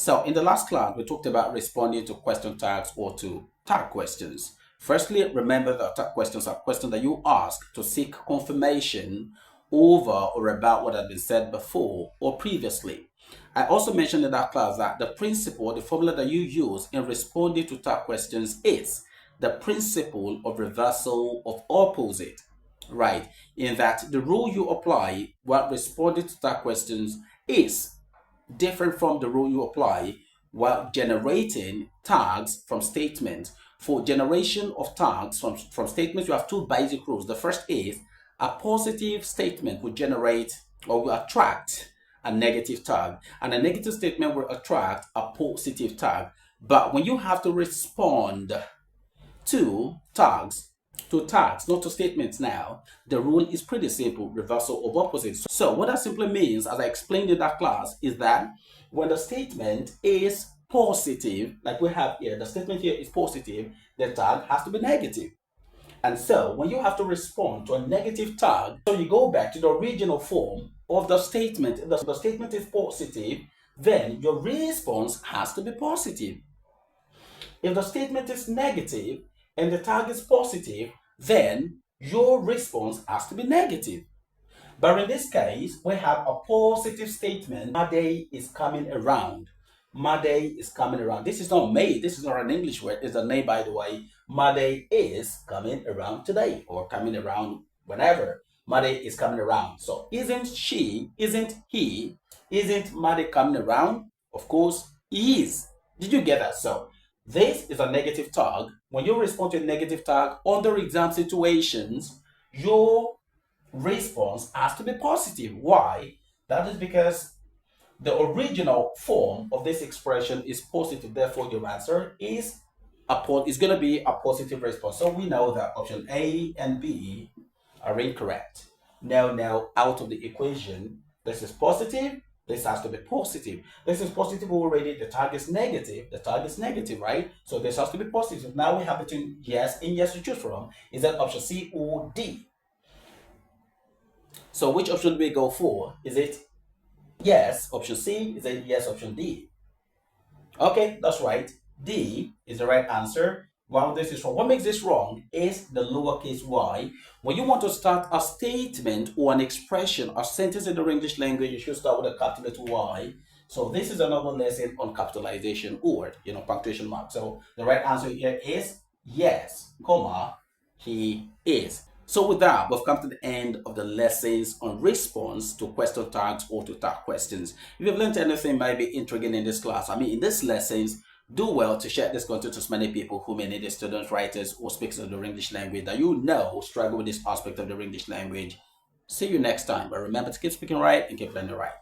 So in the last class, we talked about responding to question tags or to tag questions. Firstly, remember that tag questions are questions that you ask to seek confirmation over or about what had been said before or previously. I also mentioned in that class that the principle, the formula that you use in responding to tag questions is the principle of reversal of opposite. Right, in that the rule you apply while responding to tag questions is different from the rule you apply while generating tags from statements. For generation of tags from statements, you have two basic rules. The first is a positive statement will generate or will attract a negative tag, and a negative statement will attract a positive tag. But when you have to respond to tags, not to statements now, the rule is pretty simple, reversal of opposites. So what that simply means, as I explained in that class, is that when the statement is positive, like we have here, the statement here is positive, the tag has to be negative. And so when you have to respond to a negative tag, so you go back to the original form of the statement. If the statement is positive, then your response has to be positive. If the statement is negative and the tag is positive, then your response has to be negative. But in this case, we have a positive statement. Made is coming around. Made is coming around. This is not made. This is not an English word. It's a name, by the way. Made is coming around today or coming around whenever. Made is coming around. So isn't she, isn't he, isn't Made coming around? Of course, he is. Did you get that? So this is a negative tag. When you respond to a negative tag under exam situations, your response has to be positive. Why? That is because the original form of this expression is positive. Therefore, your answer is going to be a positive response. So we know that option A and B are incorrect. Now out of the equation, this is positive. This has to be positive. This is positive already. The tag is negative. The tag is negative, right? So this has to be positive. Now we have between yes and yes to choose from. Is that option C or D? So which option do we go for? Is it yes, option C? Is it yes, option D? Okay, that's right. D is the right answer. Well, this is wrong. What makes this wrong is the lowercase y. When you want to start a statement or an expression, a sentence in the English language, you should start with a capital Y. So this is another lesson on capitalization or, punctuation mark. So the right answer here is yes, comma, he is. So with that, we've come to the end of the lessons on response to question tags or to tag questions. If you've learned anything might be intriguing in this class, in these lessons, do well to share this content to as many people who may need it, students, writers, or speakers of the English language that struggle with this aspect of the English language. See you next time, but remember to keep speaking right and keep learning right.